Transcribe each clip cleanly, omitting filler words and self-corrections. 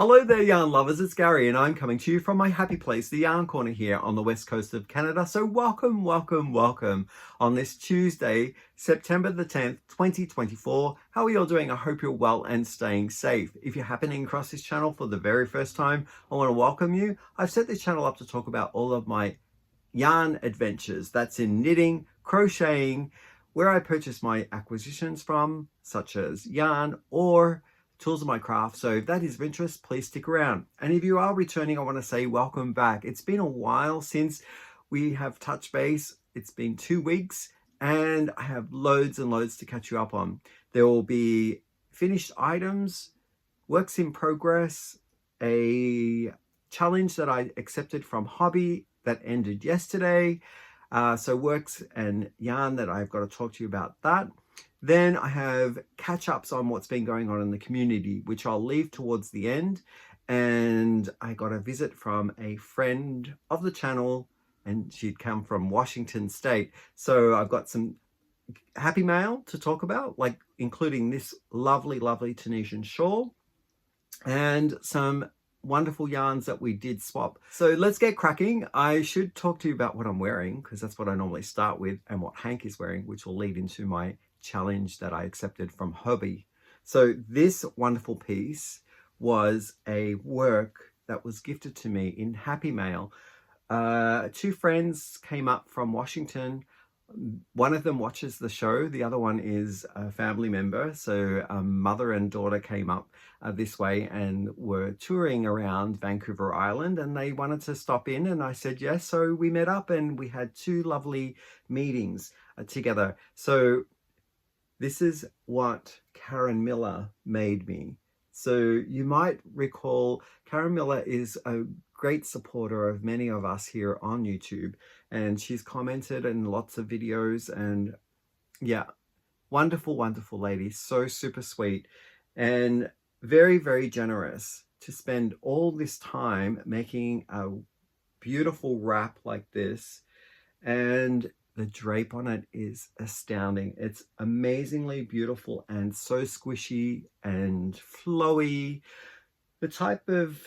Hello there, yarn lovers, it's Gary and I'm coming to you from my happy place, the Yarn Corner here on the west coast of Canada. So welcome on this Tuesday, September the 10th, 2024. How are you all doing? I hope you're well and staying safe. If you're happening across this channel for the very first time, I want to welcome you. I've set this channel up to talk about all of my yarn adventures. That's in knitting, crocheting, where I purchase my acquisitions from, such as yarn or tools of my craft. So if that is of interest, please stick around. And if you are returning, I want to say welcome back. It's been a while since we have touched base. It's been 2 weeks and I have loads and loads to catch you up on. There will be finished items, works in progress, a challenge that I accepted from Hobbii that ended yesterday. So works and yarn that I've got to talk to you about that. Then I have catch-ups on what's been going on in the community, which I'll leave towards the end. And I got a visit from a friend of the channel, and she'd come from Washington State. So I've got some happy mail to talk about, like including this lovely, lovely Tunisian shawl and some wonderful yarns that we did swap. So let's get cracking. I should talk to you about what I'm wearing, because that's what I normally start with, and what Hank is wearing, which will lead into my challenge that I accepted from Hobbii. So this wonderful piece was a work that was gifted to me in happy mail. 2 friends came up from Washington. One of them watches the show, the other one is a family member. So mother and daughter came up this way and were touring around Vancouver Island, and they wanted to stop in, and I said yes. So we met up and we had 2 lovely meetings together. So this is what Karen Miller made me. So you might recall Karen Miller is a great supporter of many of us here on YouTube, and she's commented in lots of videos, and yeah, wonderful, wonderful lady. So super sweet and very, very generous to spend all this time making a beautiful wrap like this. And the drape on it is astounding. It's amazingly beautiful and so squishy and flowy. The type of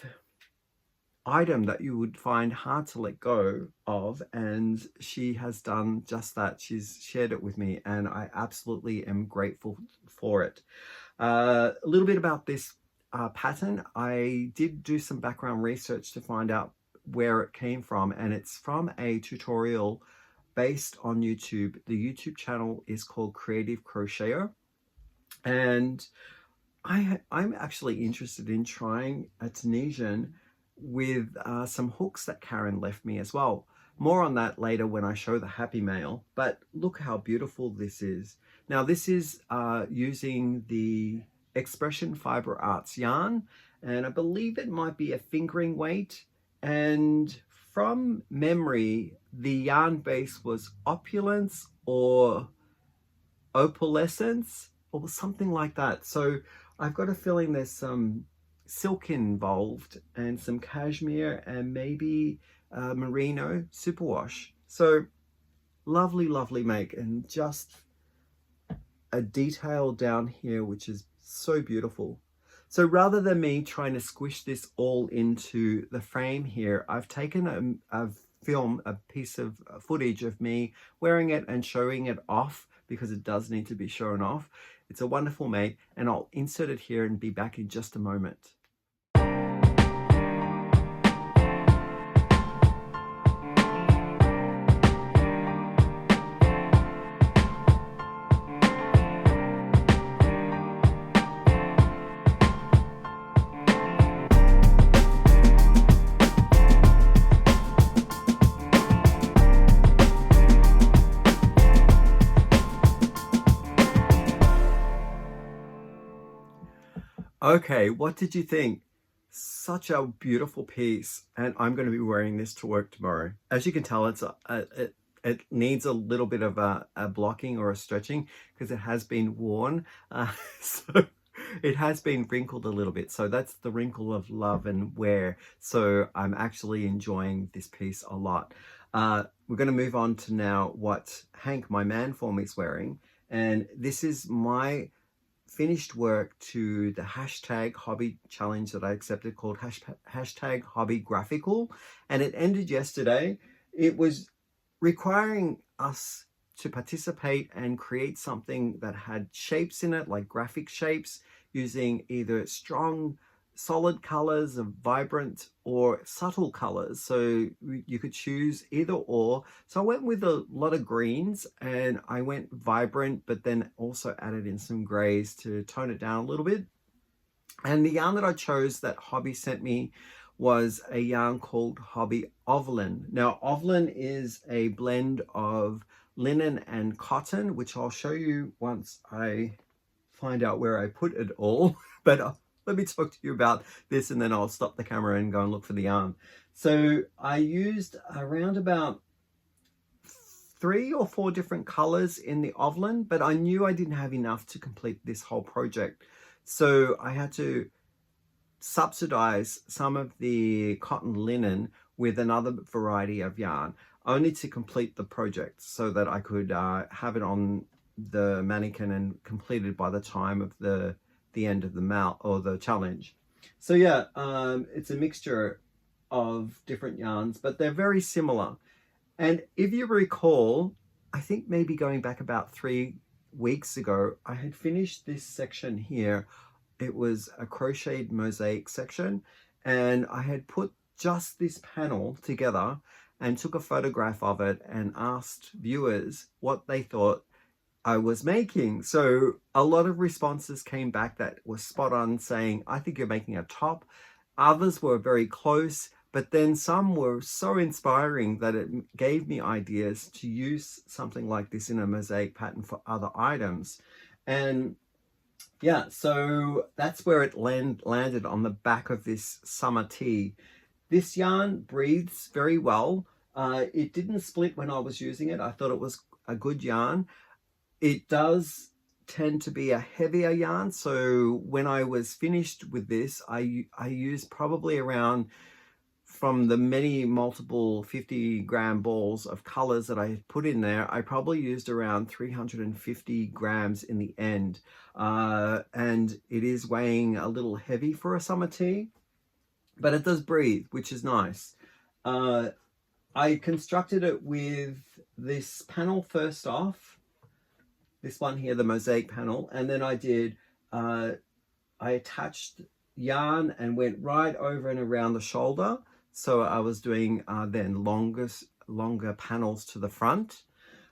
item that you would find hard to let go of, and she has done just that. She's shared it with me and I absolutely am grateful for it. A little bit about this pattern. I did do some background research to find out where it came from, and it's from a tutorial based on YouTube. The YouTube channel is called Creative Crocheter, and I'm actually interested in trying a Tunisian with some hooks that Karen left me as well. More on that later when I show the happy mail, but look how beautiful this is. Now this is using the Expression Fiber Arts yarn, and I believe it might be a fingering weight, and from memory, the yarn base was Opulence or Opalescence or something like that. So I've got a feeling there's some silk involved and some cashmere and maybe merino superwash. So lovely, lovely make, and just a detail down here which is so beautiful. So rather than me trying to squish this all into the frame here, I've taken a piece of footage of me wearing it and showing it off, because it does need to be shown off. It's a wonderful make, and I'll insert it here and be back in just a moment. Okay, what did you think? Such a beautiful piece, and I'm going to be wearing this to work tomorrow. As you can tell, it needs a little bit of a blocking or a stretching, because it has been worn. So it has been wrinkled a little bit. So that's the wrinkle of love and wear. So I'm actually enjoying this piece a lot. We're going to move on to now what Hank, my man form, is wearing. And this is my finished work to the hashtag Hobbii challenge that I accepted called hashtag Hobbii Graphical, and it ended yesterday. It was requiring us to participate and create something that had shapes in it, like graphic shapes, using either strong solid colors of vibrant or subtle colors, so you could choose either or. So I went with a lot of greens, and I went vibrant, but then also added in some grays to tone it down a little bit. And the yarn that I chose that Hobbii sent me was a yarn called Hobbii Ovlin. Now Ovlin is a blend of linen and cotton, which I'll show you once I find out where I put it all. But let me talk to you about this, and then I'll stop the camera and go and look for the yarn. So I used around about 3 or 4 different colors in the Ovlin, but I knew I didn't have enough to complete this whole project. So I had to subsidize some of the cotton linen with another variety of yarn, only to complete the project so that I could have it on the mannequin and completed by the time of the end of the mount or the challenge. So yeah, it's a mixture of different yarns, but they're very similar. And if you recall, I think maybe going back about 3 weeks ago, I had finished this section here. It was a crocheted mosaic section, and I had put just this panel together and took a photograph of it and asked viewers what they thought I was making. So a lot of responses came back that were spot on, saying, I think you're making a top. Others were very close, but then some were so inspiring that it gave me ideas to use something like this in a mosaic pattern for other items. And yeah, so that's where it landed on the back of this summer tee. This yarn breathes very well. It didn't split when I was using it. I thought it was a good yarn. It does tend to be a heavier yarn, so when I was finished with this, I used probably around, from the many multiple 50-gram balls of colors that I had put in there, I probably used around 350 grams in the end. And it is weighing a little heavy for a summer tee, but it does breathe, which is nice. I constructed it with this panel first off, this one here, the mosaic panel, and then I did, I attached yarn and went right over and around the shoulder. So I was doing then longer panels to the front,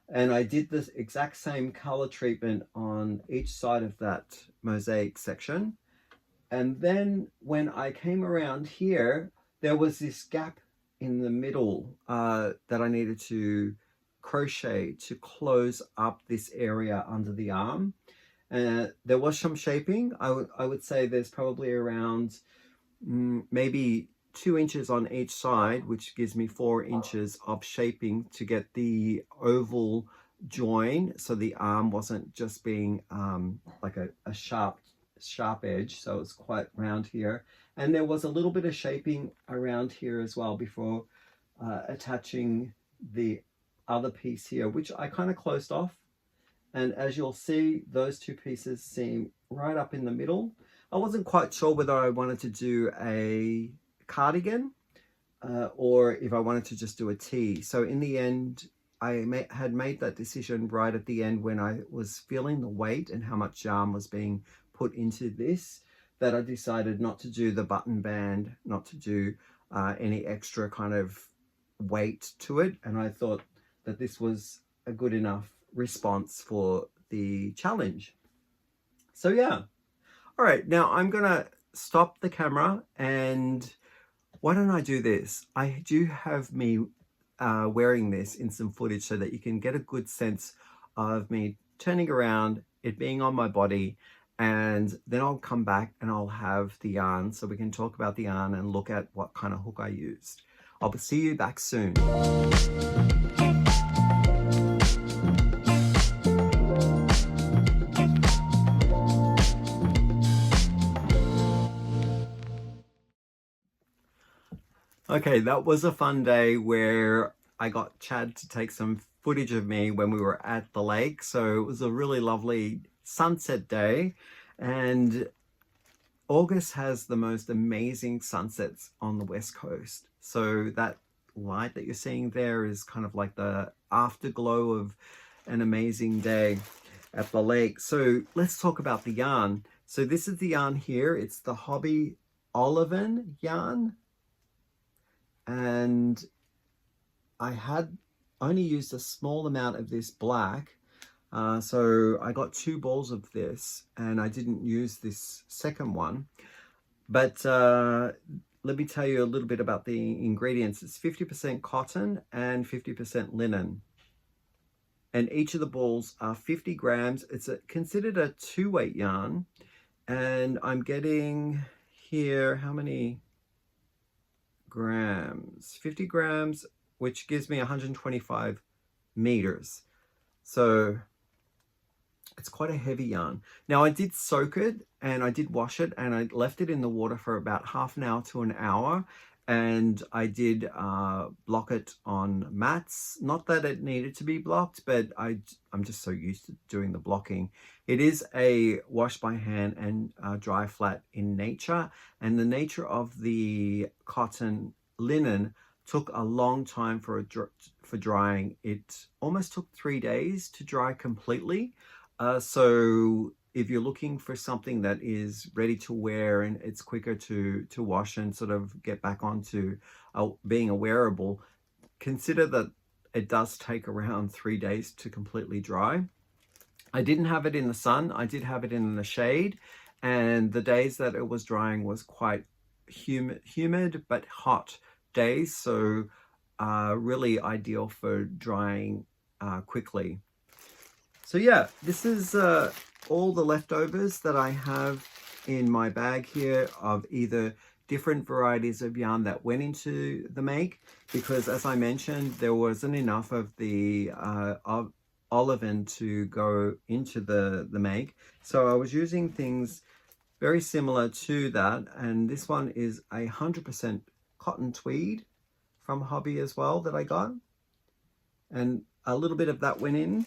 and I did this exact same color treatment on each side of that mosaic section. And then when I came around here, there was this gap in the middle that I needed to crochet to close up this area under the arm. There was some shaping. I would say there's probably around maybe 2 inches on each side, which gives me 4 inches of shaping to get the oval join, so the arm wasn't just being like a sharp edge, so it's quite round here. And there was a little bit of shaping around here as well before attaching the other piece here, which I kind of closed off. And as you'll see, those 2 pieces seem right up in the middle. I wasn't quite sure whether I wanted to do a cardigan or if I wanted to just do a tee. So in the end, I had made that decision right at the end when I was feeling the weight and how much yarn was being put into this, that I decided not to do the button band, not to do any extra kind of weight to it. And I thought that this was a good enough response for the challenge. So yeah. All right, now I'm gonna stop the camera, and why don't I do this? I do have me wearing this in some footage so that you can get a good sense of me turning around, it being on my body, and then I'll come back and I'll have the yarn so we can talk about the yarn and look at what kind of hook I used. I'll see you back soon. Okay, that was a fun day where I got Chad to take some footage of me when we were at the lake. So it was a really lovely sunset day. And August has the most amazing sunsets on the West Coast. So that light that you're seeing there is kind of like the afterglow of an amazing day at the lake. So let's talk about the yarn. So this is the yarn here. It's the Hobbii Olivine yarn. And I had only used a small amount of this black. So I got 2 balls of this and I didn't use this second one. But let me tell you a little bit about the ingredients. It's 50% cotton and 50% linen. And each of the balls are 50 grams. It's considered a 2-weight yarn. And I'm getting here, how many grams? 50 grams, which gives me 125 meters. So it's quite a heavy yarn. Now I did soak it and I did wash it and I left it in the water for about half an hour to an hour. And I did block it on mats. Not that it needed to be blocked, but I'm just so used to doing the blocking. It is a wash by hand and dry flat in nature. And the nature of the cotton linen took a long time for drying. It almost took 3 days to dry completely. So if you're looking for something that is ready to wear and it's quicker to wash and sort of get back onto being a wearable, consider that it does take around 3 days to completely dry. I didn't have it in the sun. I did have it in the shade, and the days that it was drying was quite humid but hot days. So really ideal for drying quickly. So yeah, this is all the leftovers that I have in my bag here of either different varieties of yarn that went into the make, because as I mentioned, there wasn't enough of the olivine to go into the make. So I was using things very similar to that. And this one is 100% cotton tweed from Hobbii as well that I got. And a little bit of that went in.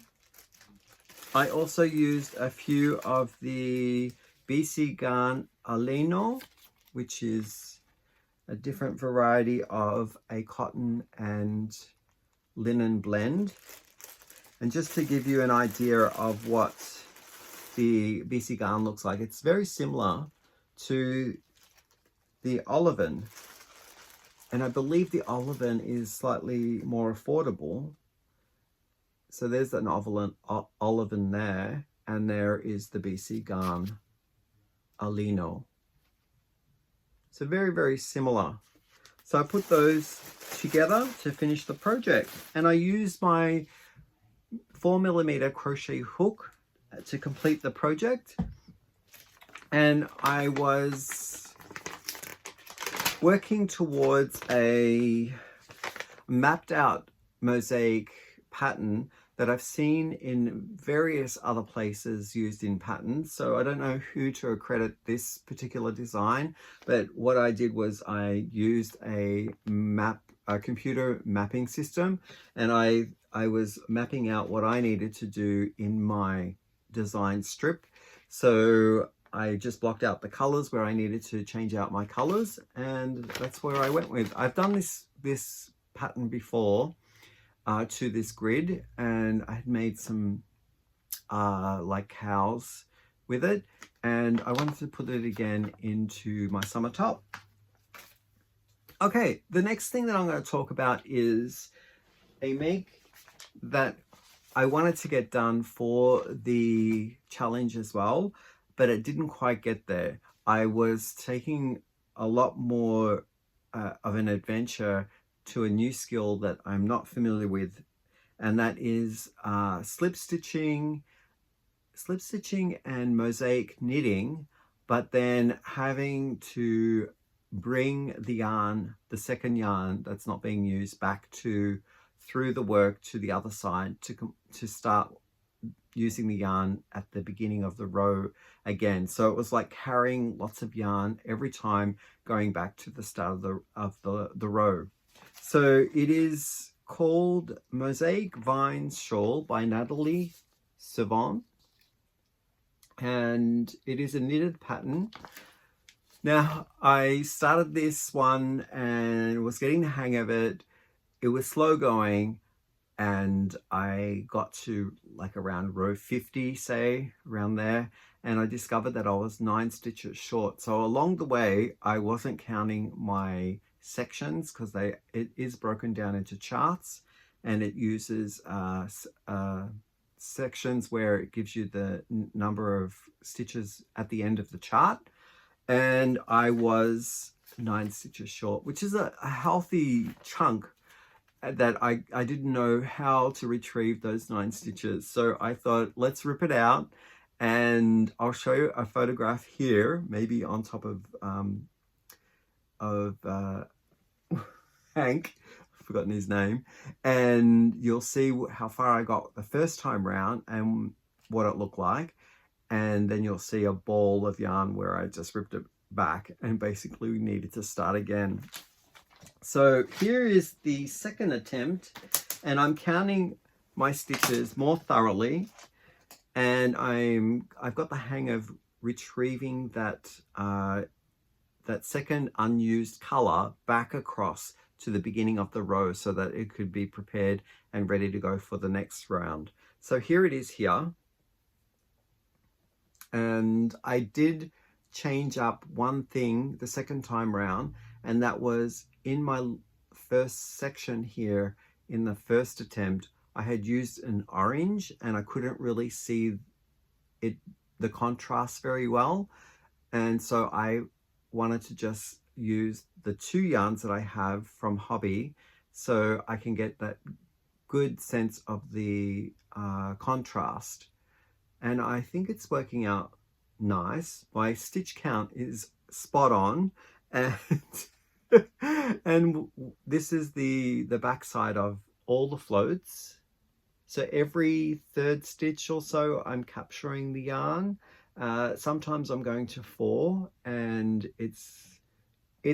I also used a few of the BC Garn Alino, which is a different variety of a cotton and linen blend. And just to give you an idea of what the BC Garn looks like, it's very similar to the olivine. And I believe the olivine is slightly more affordable. So there's an olivine there, and there is the BC Garn Alino. So very, very similar. So I put those together to finish the project, and I used my 4mm crochet hook to complete the project. And I was working towards a mapped out mosaic pattern that I've seen in various other places used in patterns. So I don't know who to accredit this particular design, but what I did was I used a computer mapping system, and I was mapping out what I needed to do in my design strip. So I just blocked out the colors where I needed to change out my colors, and that's where I went with. I've done this pattern before to this grid, and I had made some like cows with it, and I wanted to put it again into my summer top. Okay, the next thing that I'm going to talk about is a make that I wanted to get done for the challenge as well, but it didn't quite get there. I was taking a lot more of an adventure to a new skill that I'm not familiar with, and that is slip stitching and mosaic knitting, but then having to bring the yarn, the second yarn that's not being used, back through the work to the other side to start using the yarn at the beginning of the row again. So it was like carrying lots of yarn every time going back to the start of the row. So it is called Mosaic Vines Shawl by Natalie Servant. and it is a knitted pattern. Now, I started this one and was getting the hang of it. It was slow going, and I got to like around row 50, say, around there, and I discovered that I was 9 stitches short. So along the way, I wasn't counting my sections because it is broken down into charts, and it uses sections where it gives you the number of stitches at the end of the chart. And I was 9 stitches short, which is a healthy chunk that I didn't know how to retrieve those 9 stitches. So I thought, let's rip it out, and I'll show you a photograph here, maybe on top of Hank, I've forgotten his name, and you'll see how far I got the first time round and what it looked like. And then you'll see a ball of yarn where I just ripped it back and basically needed to start again. So here is the second attempt, and I'm counting my stitches more thoroughly, and I've got the hang of retrieving that that second unused color back across to the beginning of the row so that it could be prepared and ready to go for the next round. So here it is here. And I did change up one thing the second time round, and that was in my first section here in the first attempt, I had used an orange and I couldn't really see the contrast very well. And so I wanted to just use the 2 yarns that I have from Hobbii so I can get that good sense of the contrast. And I think it's working out nice. My stitch count is spot on, and and this is the back side of all the floats. So every 3rd stitch or so I'm capturing the yarn. Sometimes I'm going to 4, and it's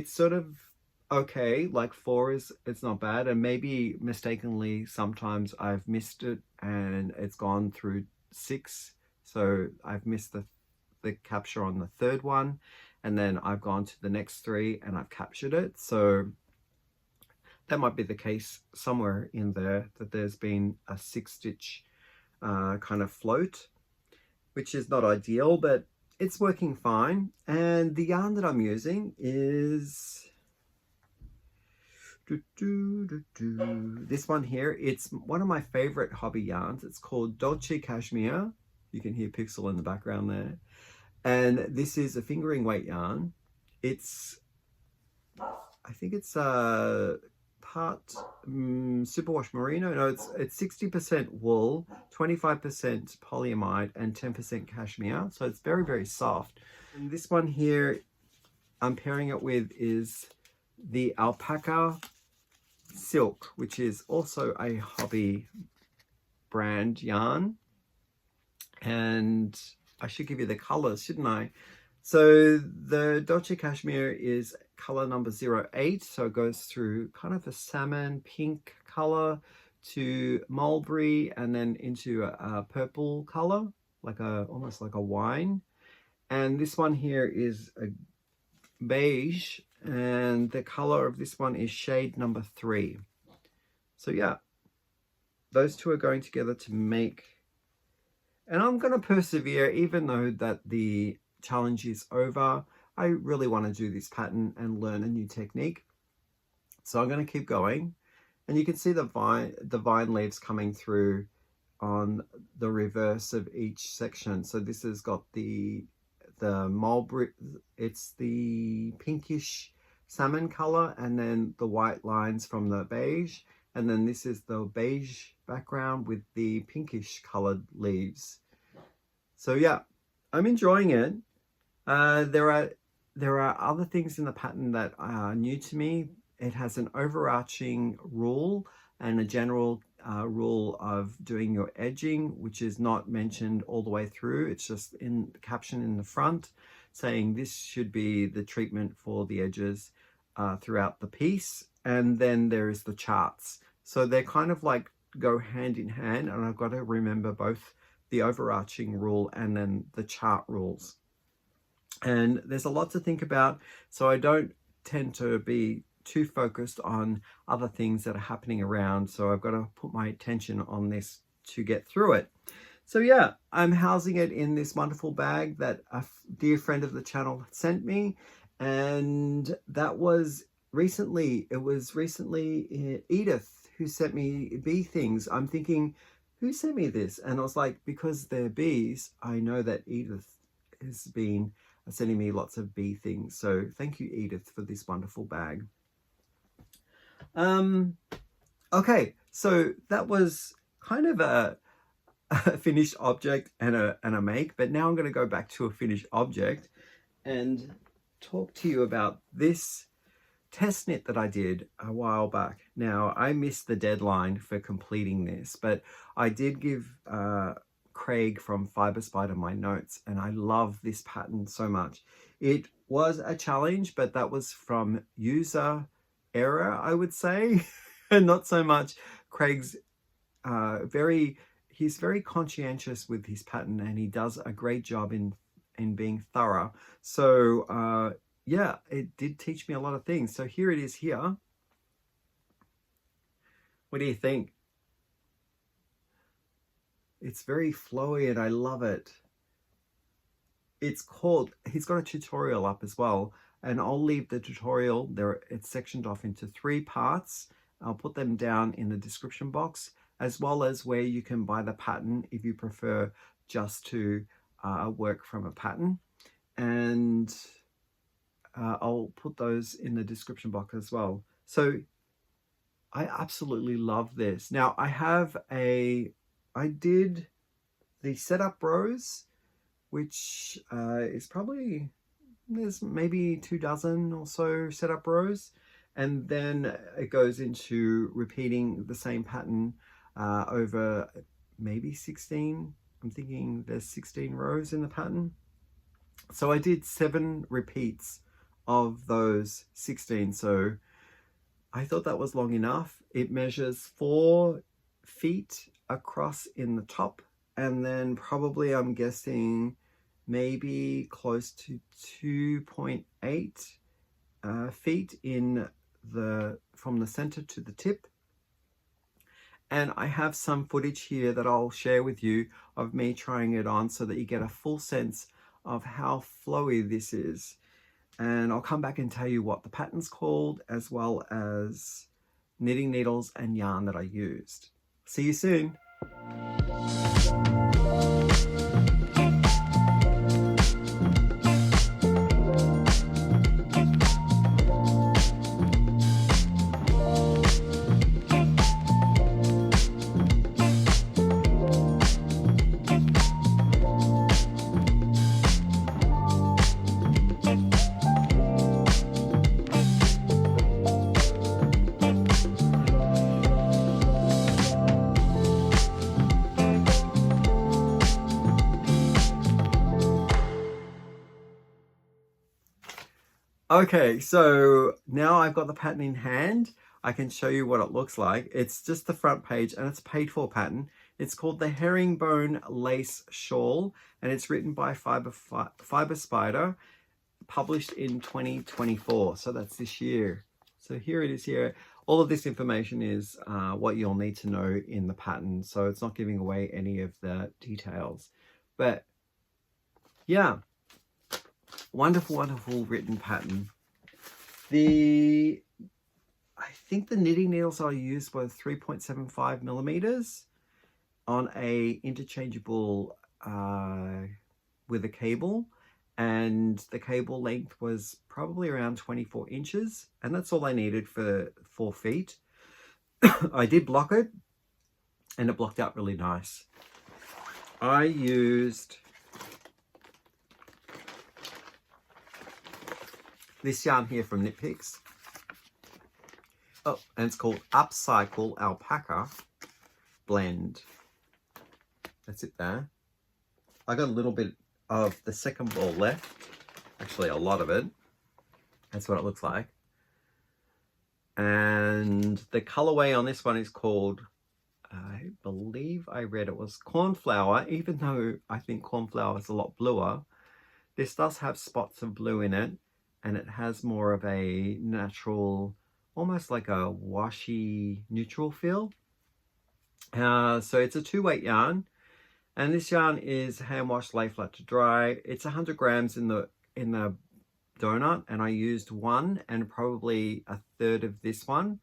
sort of okay, like 4 it's not bad, and maybe mistakenly sometimes I've missed it and it's gone through 6. So I've missed the capture on the 3rd one, and then I've gone to the next 3 and I've captured it. So that might be the case somewhere in there, that there's been a 6 stitch kind of float, which is not ideal, but it's working fine. And the yarn that I'm using is this one here. It's one of my favorite Hobbii yarns. It's called Dolce Cashmere. You can hear Pixel in the background there. And this is a fingering weight yarn. It's, I think it's part superwash merino. No, it's 60% wool, 25% polyamide, and 10% cashmere. So it's very, very soft. And this one here, I'm pairing it with is the alpaca silk, which is also a Hobbii brand yarn. And I should give you the colors, shouldn't I? So the Dolce Cashmere is color number 08. So it goes through kind of a salmon pink color to mulberry, and then into a purple color, like almost like a wine. And this one here is a beige, and the color of this one is shade number 3. So yeah, those two are going together to make. And I'm going to persevere, even though that the challenge is over. I really want to do this pattern and learn a new technique. So I'm going to keep going. And you can see the vine leaves coming through on the reverse of each section. So this has got the mulberry, it's the pinkish salmon color, and then the white lines from the beige. And then this is the beige background with the pinkish colored leaves. So yeah, I'm enjoying it. There are other things in the pattern that are new to me. It has an overarching rule and a general rule of doing your edging, which is not mentioned all the way through. It's just in the caption in the front saying this should be the treatment for the edges throughout the piece. And then there is the charts. So they're kind of like go hand in hand, and I've got to remember both the overarching rule and then the chart rules. And there's a lot to think about, so I don't tend to be too focused on other things that are happening around, so I've got to put my attention on this to get through it. So yeah, I'm housing it in this wonderful bag that a dear friend of the channel sent me, and that was recently, Edith who sent me bee things. I'm thinking, who sent me this? And I was like, because they're bees, I know that Edith has been sending me lots of bee things. So thank you, Edith, for this wonderful bag. Okay, so that was kind of a finished object and a make, but now I'm going to go back to a finished object and talk to you about this test knit that I did a while back. Now, I missed the deadline for completing this, but I did give Craig from Fiber Spider my notes, and I love this pattern so much. It was a challenge, but that was from user error, I would say, and not so much Craig's he's very conscientious with his pattern, and he does a great job in being thorough. So yeah, it did teach me a lot of things. So here it is here. What do you think? It's very flowy and I love it. It's called, he's got a tutorial up as well, and I'll leave the tutorial there. It's sectioned off into 3 parts. I'll put them down in the description box, as well as where you can buy the pattern if you prefer just to work from a pattern. And I'll put those in the description box as well. So I absolutely love this. Now I did the setup rows, which is probably, there's maybe 24 or so setup rows. And then it goes into repeating the same pattern over maybe 16. I'm thinking there's 16 rows in the pattern. So I did 7 repeats of those 16. So I thought that was long enough. It measures 4 feet across in the top, and then probably, I'm guessing, maybe close to 2.8 feet in from the center to the tip. And I have some footage here that I'll share with you of me trying it on, so that you get a full sense of how flowy this is. And I'll come back and tell you what the pattern's called, as well as knitting needles and yarn that I used. See you soon. Okay, so now I've got the pattern in hand. I can show you what it looks like. It's just the front page, and it's a paid for pattern. It's called the Herringbone Lace Shawl, and it's written by Fiber Spider, published in 2024. So that's this year. So here it is here. All of this information is what you'll need to know in the pattern. So it's not giving away any of the details. But yeah. Wonderful, wonderful written pattern. I think the knitting needles I used were 3.75 millimeters on a interchangeable with a cable, and the cable length was probably around 24 inches, and that's all I needed for 4 feet. I did block it, and it blocked out really nice. I used this yarn here from Knit Picks. Oh, and it's called Upcycle Alpaca Blend. That's it there. I got a little bit of the second ball left. Actually, a lot of it. That's what it looks like. And the colorway on this one is called I believe I read it was cornflower, even though I think cornflower is a lot bluer. This does have spots of blue in it, and it has more of a natural, almost like a washy neutral feel. So it's a 2-weight yarn, and this yarn is hand washed, lay flat to dry. It's 100 grams in the donut, and I used one and probably a third of this one.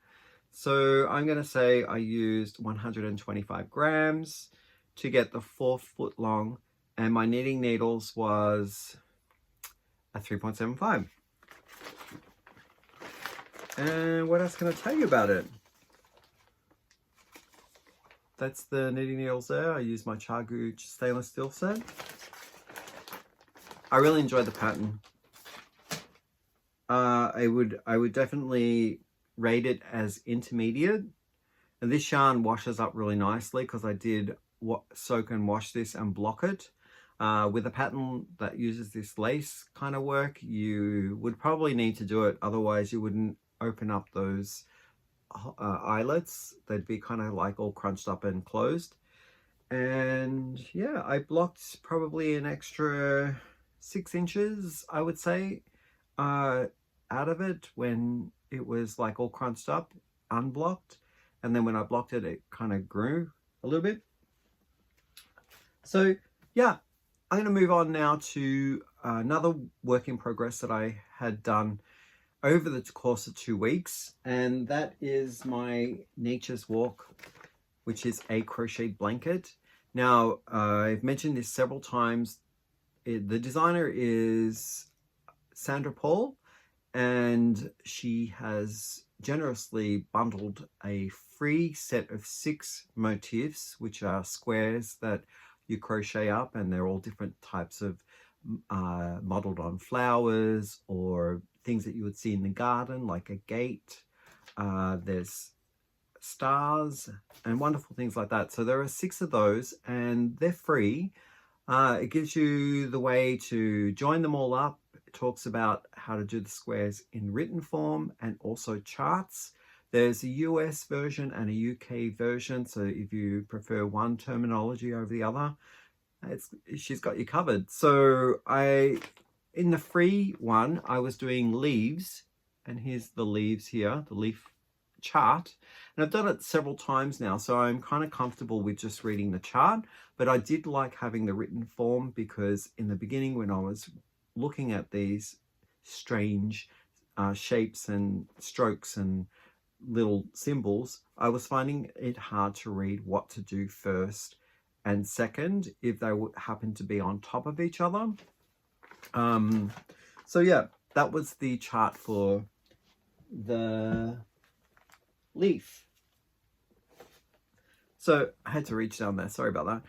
So I'm going to say I used 125 grams to get the 4 foot long, and my knitting needles was a 3.75. And what else can I tell you about it? That's the knitting needles there. I used my Chargooch stainless steel set. I really enjoyed the pattern. I would definitely rate it as intermediate. And this yarn washes up really nicely because I did soak and wash this and block it. With a pattern that uses this lace kind of work, you would probably need to do it. Otherwise, you wouldn't open up those eyelets. They'd be kind of like all crunched up and closed. And yeah, I blocked probably an extra 6 inches, I would say, out of it when it was like all crunched up, unblocked. And then when I blocked it, it kind of grew a little bit. So yeah, I'm going to move on now to another work in progress that I had done over the course of 2 weeks, and that is my Nature's Walk, which is a crocheted blanket. Now, I've mentioned this several times. The designer is Sandra Paul, and she has generously bundled a free set of 6 motifs, which are squares that you crochet up, and they're all different types of modeled on flowers or things that you would see in the garden, like a gate. There's stars and wonderful things like that. So there are 6 of those, and they're free. It gives you the way to join them all up. It talks about how to do the squares in written form and also charts. There's a US version and a UK version, so if you prefer one terminology over the other, she's got you covered. So in the free one, I was doing leaves, and here's the leaves here, the leaf chart. And I've done it several times now, so I'm kind of comfortable with just reading the chart, but I did like having the written form because in the beginning when I was looking at these strange shapes and strokes and little symbols, I was finding it hard to read what to do first and second if they would happen to be on top of each other. So yeah, that was the chart for the leaf. So I had to reach down there, sorry about that.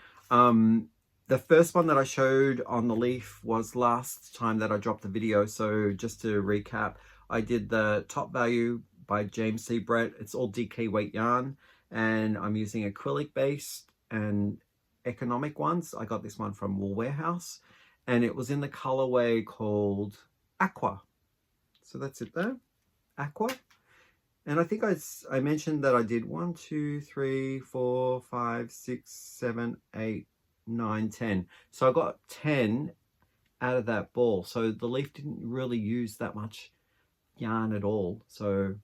The first one that I showed on the leaf was last time that I dropped the video. So just to recap, I did the top value by James C. Brett. It's all DK weight yarn, and I'm using acrylic based and economic ones. I got this one from Wool Warehouse, and it was in the colorway called Aqua. So that's it there, Aqua. And I think I mentioned that I did 1, 2, 3, 4, 5, 6, 7, 8, 9, 10. So I got 10 out of that ball. So the leaf didn't really use that much yarn at all. So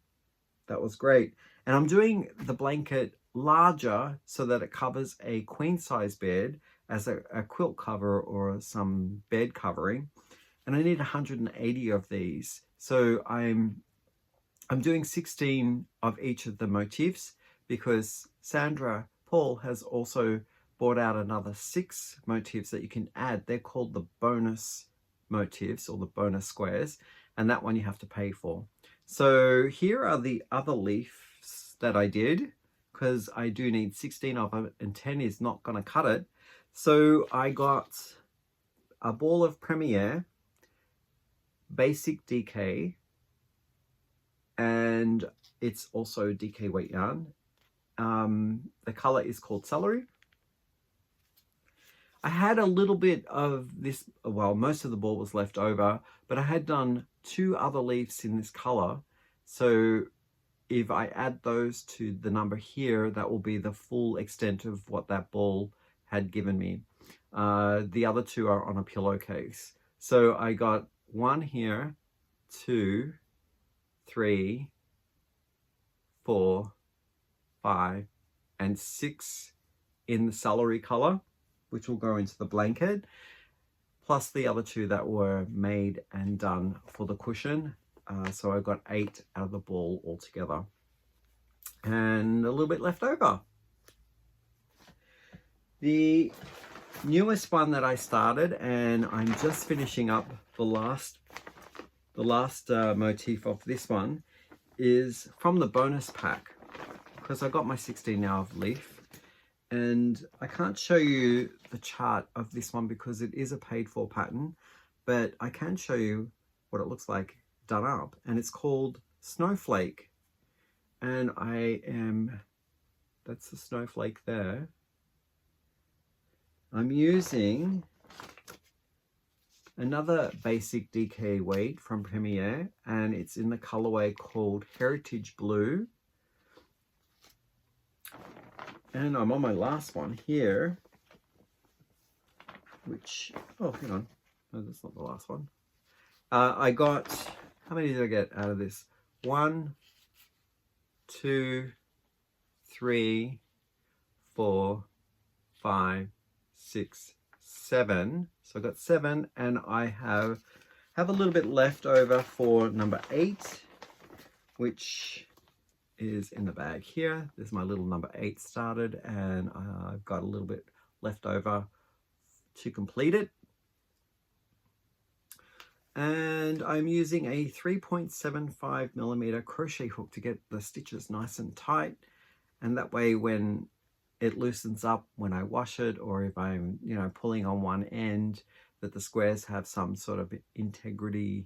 that was great. And I'm doing the blanket larger so that it covers a queen size bed as a quilt cover or some bed covering. And I need 180 of these. So I'm doing 16 of each of the motifs because Sandra Paul has also brought out another 6 motifs that you can add. They're called the bonus motifs or the bonus squares, and that one you have to pay for. So here are the other leaves that I did because I do need 16 of them and 10 is not going to cut it. So I got a ball of Premier, basic DK, and it's also DK weight yarn. The color is called Celery. I had a little bit of this, well, most of the ball was left over, but I had done 2 other leaves in this color. So if I add those to the number here, that will be the full extent of what that ball had given me. The other two are on a pillowcase. So I got 1 here, 2, 3, 4, 5, and 6 in the celery color, which will go into the blanket, plus the other 2 that were made and done for the cushion. So I got 8 out of the ball altogether, and a little bit left over. The newest one that I started, and I'm just finishing up the last motif of this one, is from the bonus pack, because I got my 16 now of leaf, and I can't show you the chart of this one because it is a paid for pattern, but I can show you what it looks like done up, and it's called Snowflake. And that's the snowflake there. I'm using another basic DK weight from Premier, and it's in the colorway called Heritage Blue. And I'm on my last one here, which, oh, hang on. No, that's not the last one. I got, how many did I get out of this? 1, 2, 3, 4, 5, 6, 7. So I got 7, and I have a little bit left over for number 8, which is in the bag here. There's my little number 8 started, and I've got a little bit left over to complete it. And I'm using a 3.75mm crochet hook to get the stitches nice and tight, and that way when it loosens up when I wash it, or if I'm, you know, pulling on one end, that the squares have some sort of integrity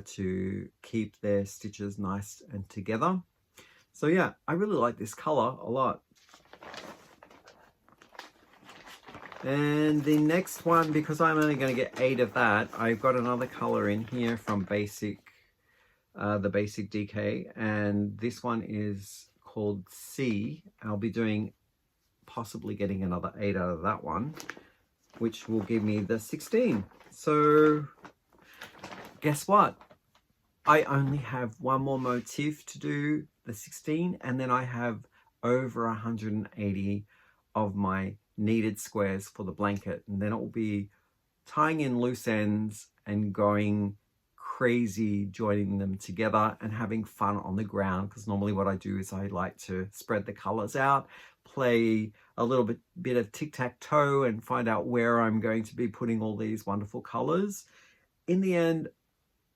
to keep their stitches nice and together. So yeah, I really like this color a lot. And the next one, because I'm only going to get 8 of that, I've got another color in here from Basic, the Basic DK, and this one is called C. I'll be doing, possibly getting another 8 out of that one, which will give me the 16. So guess what? I only have one more motif to do the 16, and then I have over 180 of my needed squares for the blanket, and then it will be tying in loose ends and going crazy, joining them together and having fun on the ground, because normally what I do is I like to spread the colors out, play a little bit of tic-tac-toe and find out where I'm going to be putting all these wonderful colors. In the end,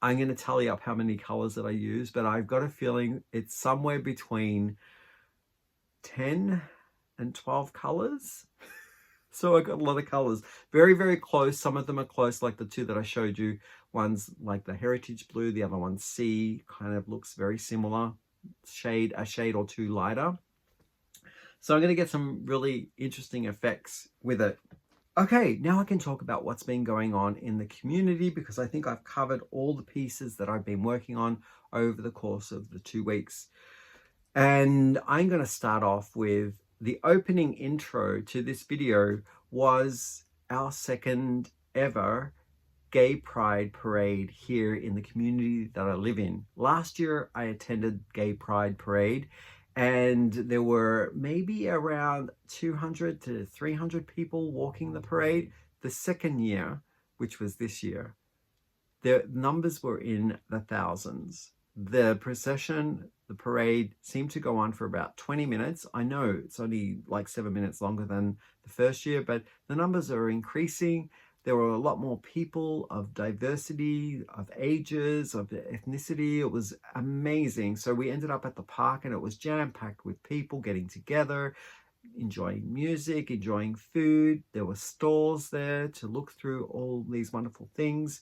I'm going to tally up how many colors that I use, but I've got a feeling it's somewhere between 10 and 12 colors. So I got a lot of colors, very, very close. Some of them are close, like the 2 that I showed you. One's like the Heritage Blue, the other one's C, kind of looks very similar, a shade or 2 lighter. So I'm going to get some really interesting effects with it. Okay, now I can talk about what's been going on in the community, because I think I've covered all the pieces that I've been working on over the course of the 2 weeks. And I'm going to start off with the opening intro to this video was our second ever Gay Pride Parade here in the community that I live in. Last year I attended Gay Pride Parade, and there were maybe around 200 to 300 people walking the parade. The second year, which was this year, the numbers were in the thousands. The procession, the parade seemed to go on for about 20 minutes. I know it's only like 7 minutes longer than the first year, but the numbers are increasing. There were a lot more people of diversity, of ages, of ethnicity. It was amazing. So we ended up at the park, and it was jam-packed with people getting together, enjoying music, enjoying food. There were stalls there to look through all these wonderful things.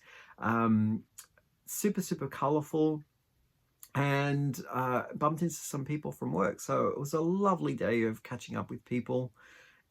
Super, super colorful, and bumped into some people from work. So it was a lovely day of catching up with people.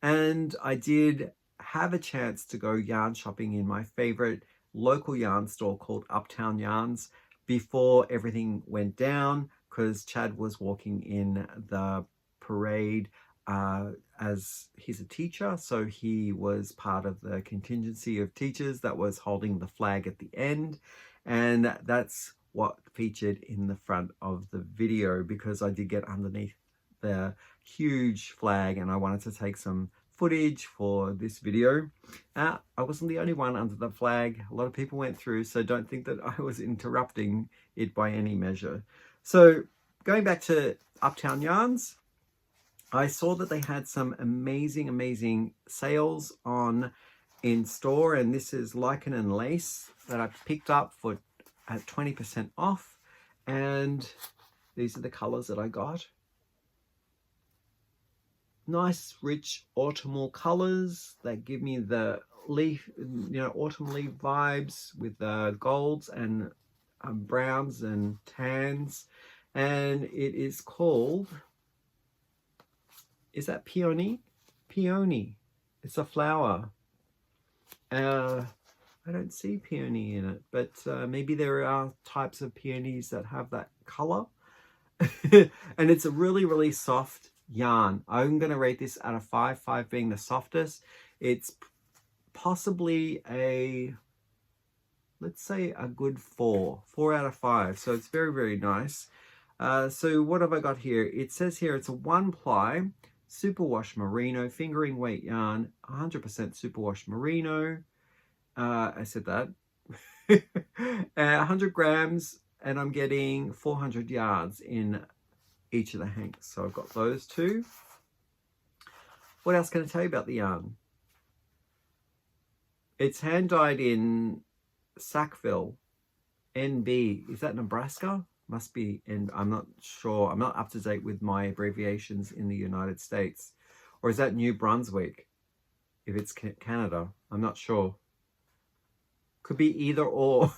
And I did have a chance to go yarn shopping in my favorite local yarn store called Uptown Yarns before everything went down, because Chad was walking in the parade as he's a teacher, so he was part of the contingency of teachers that was holding the flag at the end, and that's what featured in the front of the video, because I did get underneath the huge flag and I wanted to take some footage for this video. I wasn't the only one under the flag. A lot of people went through, so don't think that I was interrupting it by any measure. So going back to Uptown Yarns, I saw that they had some amazing sales on in store, and this is lichen and lace that I picked up for at 20% off, and these are the colors that I got. Nice rich autumnal colors that give me the leaf, autumn leaf vibes with golds and browns and tans, and it is called, is that peony? Peony. It's a flower. I don't see peony in it, but maybe there are types of peonies that have that color. And it's a really soft yarn. I'm going to rate this out of 5, 5 being the softest. It's possibly a, let's say a good 4 out of 5. So it's very nice. So what have I got here? It says here it's a 1-ply superwash merino fingering weight yarn, 100% superwash merino. I said that. 100 grams, and I'm getting 400 yards in each of the hanks. So I've got those two. What else can I tell you about the yarn? It's hand dyed in Sackville, NB. Is that Nebraska? Must be, and I'm not sure. I'm not up to date with my abbreviations in the United States. Or is that New Brunswick? If it's Canada, I'm not sure. Could be either or.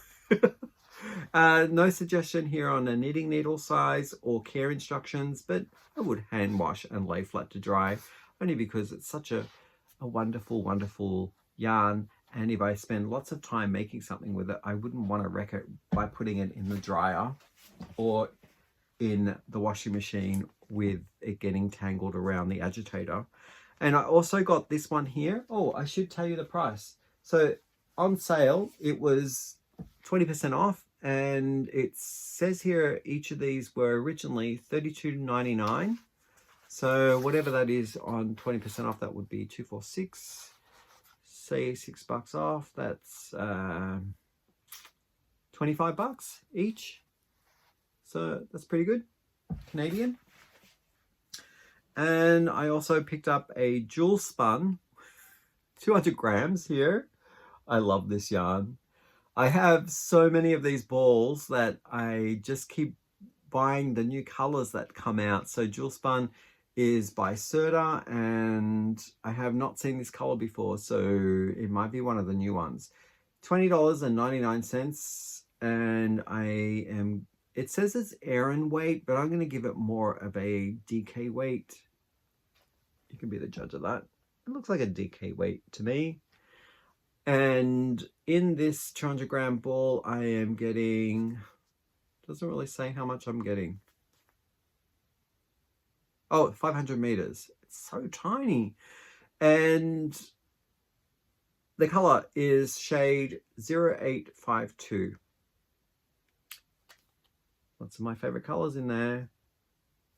No suggestion here on a knitting needle size or care instructions, but I would hand wash and lay flat to dry, only because it's such a wonderful yarn. And if I spend lots of time making something with it, I wouldn't want to wreck it by putting it in the dryer or in the washing machine with it getting tangled around the agitator. And I also got this one here. Oh, I should tell you the price. So on sale, it was 20% off, and it says here each of these were originally $32.99. So whatever that is on 20% off, that would be 246. Say $6 off, that's 25 bucks each. So that's pretty good, Canadian. And I also picked up a jewel spun 200 grams here. I love this yarn. I have so many of these balls that I just keep buying the new colors that come out. So jewel spun is by Serta, and I have not seen this color before, so it might be one of the new ones. $20.99, and it says it's Aran weight, but I'm going to give it more of a DK weight. You can be the judge of that. It looks like a DK weight to me. And in this 200 gram ball, I am getting, doesn't really say how much I'm getting. Oh, 500 meters. It's so tiny. And the color is shade 0852. Lots of my favorite colors in there.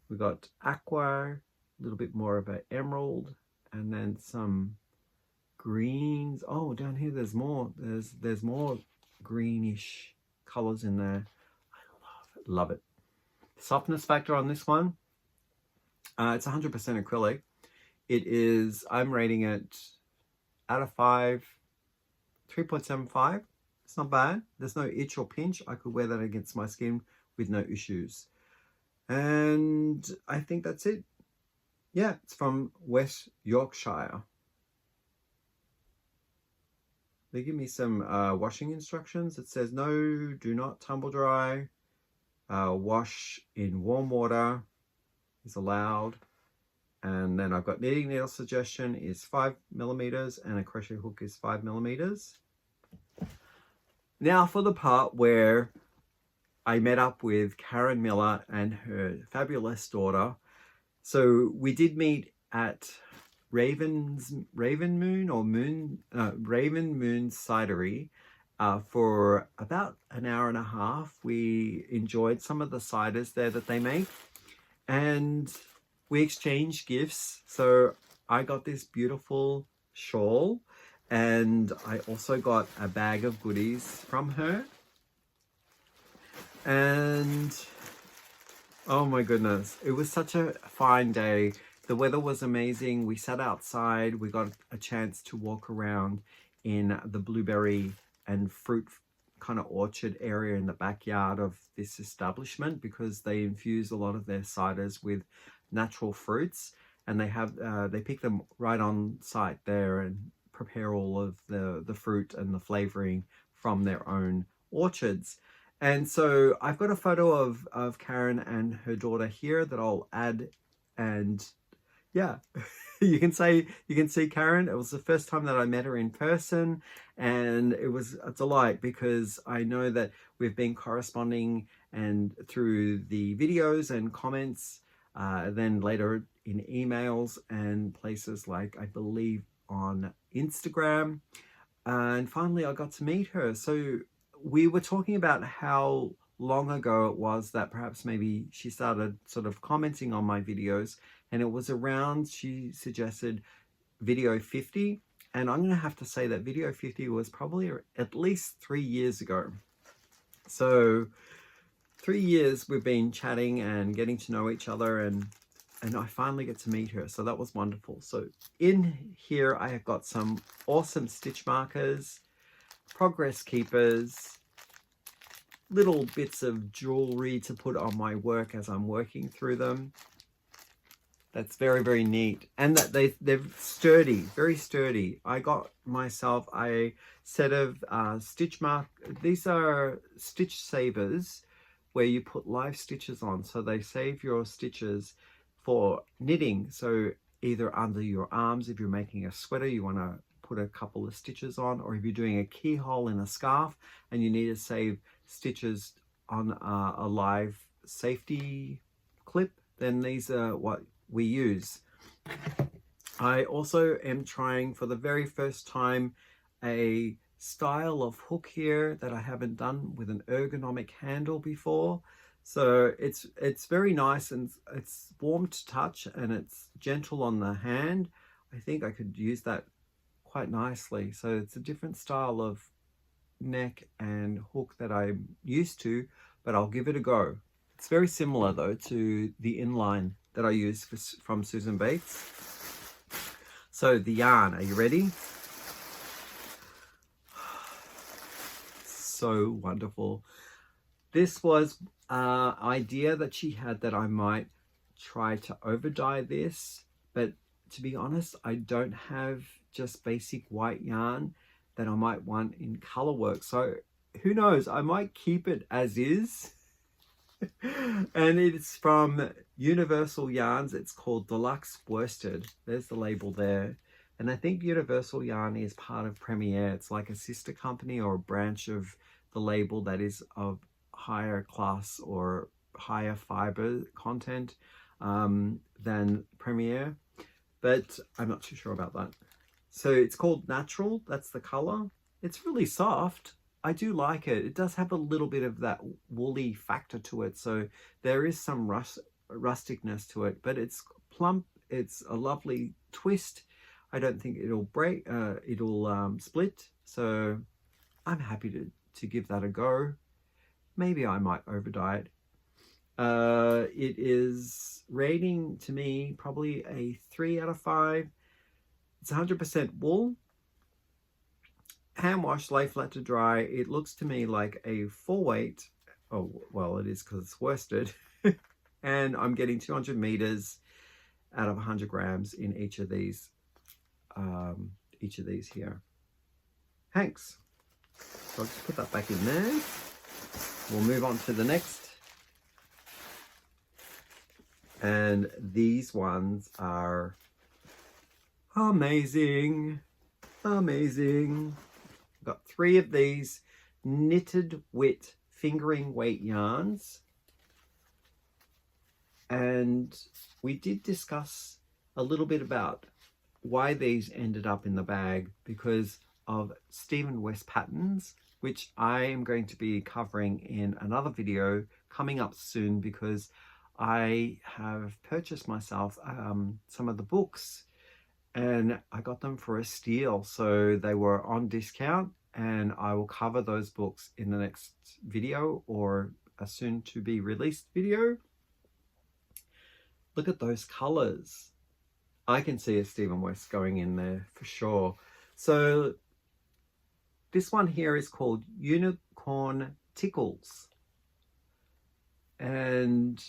We got Aqua, a little bit more of an emerald, and then some greens. Oh, down here there's more. There's more greenish colors in there. I love it. Softness factor on this one. It's 100% acrylic. It is, I'm rating it out of 5, 3.75. It's not bad. There's no itch or pinch. I could wear that against my skin with no issues. And I think that's it. Yeah, it's from West Yorkshire. They give me some washing instructions. It says, no, do not tumble dry. Wash in warm water is allowed. And then I've got knitting needle suggestion is 5mm, and a crochet hook is 5mm. Now for the part where I met up with Karen Miller and her fabulous daughter. So we did meet at Raven Moon Cidery for about an hour and a half. We enjoyed some of the ciders there that they make, and we exchanged gifts. So I got this beautiful shawl, and I also got a bag of goodies from her. And oh my goodness, it was such a fine day. The weather was amazing. We sat outside. We got a chance to walk around in the blueberry and fruit kind of orchard area in the backyard of this establishment, because they infuse a lot of their ciders with natural fruits, and they pick them right on site there and prepare all of the fruit and the flavoring from their own orchards. And so I've got a photo of Karen and her daughter here that I'll add, and yeah, you can see Karen. It was the first time that I met her in person, and it was a delight because I know that we've been corresponding and through the videos and comments, then later in emails and places like, I believe, on Instagram. And finally I got to meet her. So we were talking about how long ago it was that perhaps maybe she started sort of commenting on my videos, and it was around, she suggested, video 50, and I'm gonna have to say that video 50 was probably at least 3 years ago. So 3 years we've been chatting and getting to know each other, and I finally get to meet her, so that was wonderful. So in here I have got some awesome stitch markers, progress keepers, little bits of jewelry to put on my work as I'm working through them. That's very, very neat. And that they're sturdy, very sturdy. I got myself a set of these are stitch savers where you put live stitches on. So they save your stitches for knitting. So either under your arms, if you're making a sweater, you want to put a couple of stitches on, or if you're doing a keyhole in a scarf and you need to save stitches on a live safety clip, then these are what we use. I also am trying for the very first time a style of hook here that I haven't done with an ergonomic handle before. So it's very nice, and it's warm to touch, and it's gentle on the hand. I think I could use that quite nicely. So it's a different style of neck and hook that I'm used to, but I'll give it a go. It's very similar though to the inline that I use from Susan Bates. So the yarn, are you ready? So wonderful. This was an idea that she had that I might try to over dye this, but to be honest, I don't have just basic white yarn that I might want in color work. So who knows, I might keep it as is. And it's from Universal Yarns. It's called Deluxe Worsted. There's the label there. And I think Universal Yarn is part of Premier. It's like a sister company or a branch of the label that is of higher class or higher fiber content than Premier. But I'm not too sure about that. So it's called Natural. That's the color. It's really soft. I do like it. It does have a little bit of that woolly factor to it. So there is some rusticness to it, but it's plump. It's a lovely twist. I don't think it'll break, it'll split. So I'm happy to give that a go. Maybe I might over dye it. It is rating to me probably a 3 out of 5. It's 100% wool. Hand wash, lay flat to dry. It looks to me like a 4-weight. Oh, well, it is because it's worsted. And I'm getting 200 meters out of 100 grams in each of these here. Thanks. So I'll just put that back in there. We'll move on to the next. And these ones are amazing. Amazing. Got 3 of these knitted wit fingering weight yarns. And we did discuss a little bit about why these ended up in the bag, because of Stephen West patterns, which I am going to be covering in another video coming up soon, because I have purchased myself some of the books and I got them for a steal. So they were on discount, and I will cover those books in the next video or a soon to be released video. Look at those colors. I can see a Stephen West going in there for sure. So this one here is called Unicorn Tickles. And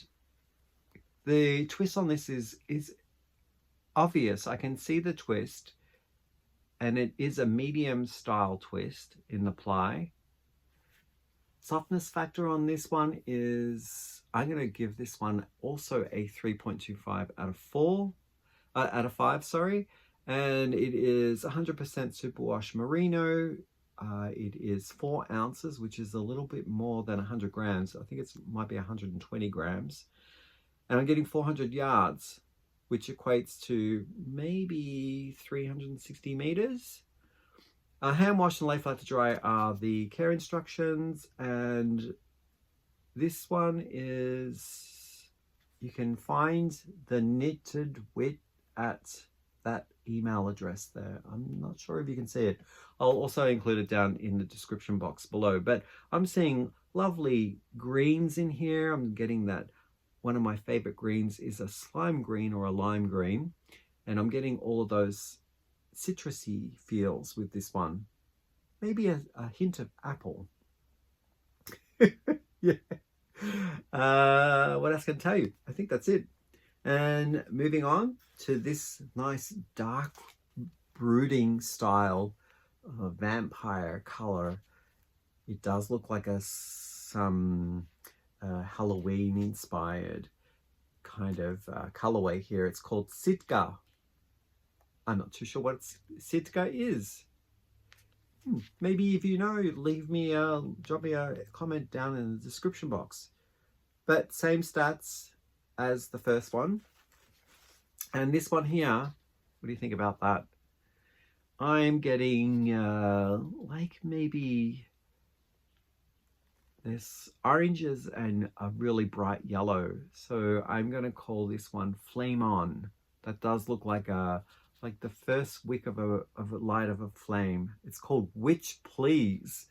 the twist on this is obvious. I can see the twist, and it is a medium style twist in the ply. Softness factor on this one is, I'm going to give this one also a 3.25 out of 5, sorry. And it is 100% superwash merino. It is 4 ounces, which is a little bit more than 100 grams. I think it might be 120 grams. And I'm getting 400 yards, which equates to maybe 360 meters. Hand wash and lay flat to dry are the care instructions. And this one is, you can find the knitted width at that email address there. I'm not sure if you can see it. I'll also include it down in the description box below. But I'm seeing lovely greens in here. I'm getting that one of my favorite greens is a slime green or a lime green. And I'm getting all of those citrusy feels with this one. Maybe a hint of apple. Yeah. What else can I tell you? I think that's it. And moving on to this nice dark brooding style vampire color. It does look like some Halloween inspired kind of colorway here. It's called Sitka. I'm not too sure what Sitka is. Maybe if you know, leave me drop me a comment down in the description box. But same stats as the first one. And this one here, what do you think about that? I'm getting like maybe this oranges and a really bright yellow. So I'm going to call this one Flame On. That does look like the first wick of a light of a flame. It's called Witch Please.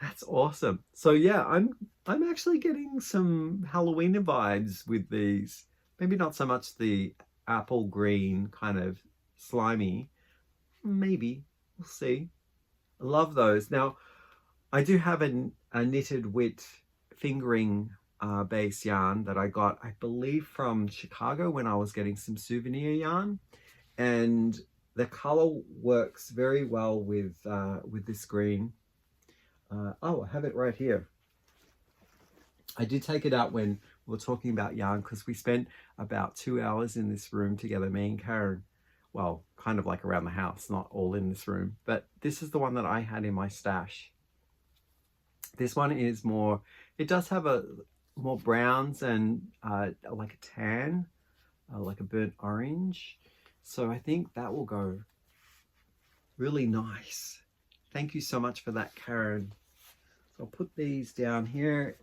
That's awesome. So yeah, I'm actually getting some Halloween vibes with these. Maybe not so much the apple green kind of slimy. Maybe, we'll see. I love those. Now, I do have a knitted wit fingering base yarn that I got, I believe, from Chicago when I was getting some souvenir yarn, and the color works very well with this green. Oh, I have it right here. I did take it out when we were talking about yarn, because we spent about 2 hours in this room together, me and Karen. Well, kind of like around the house, not all in this room, but this is the one that I had in my stash. This one is more, it does have more browns and like a tan, like a burnt orange. So I think that will go really nice. Thank you so much for that, Karen. So I'll put these down here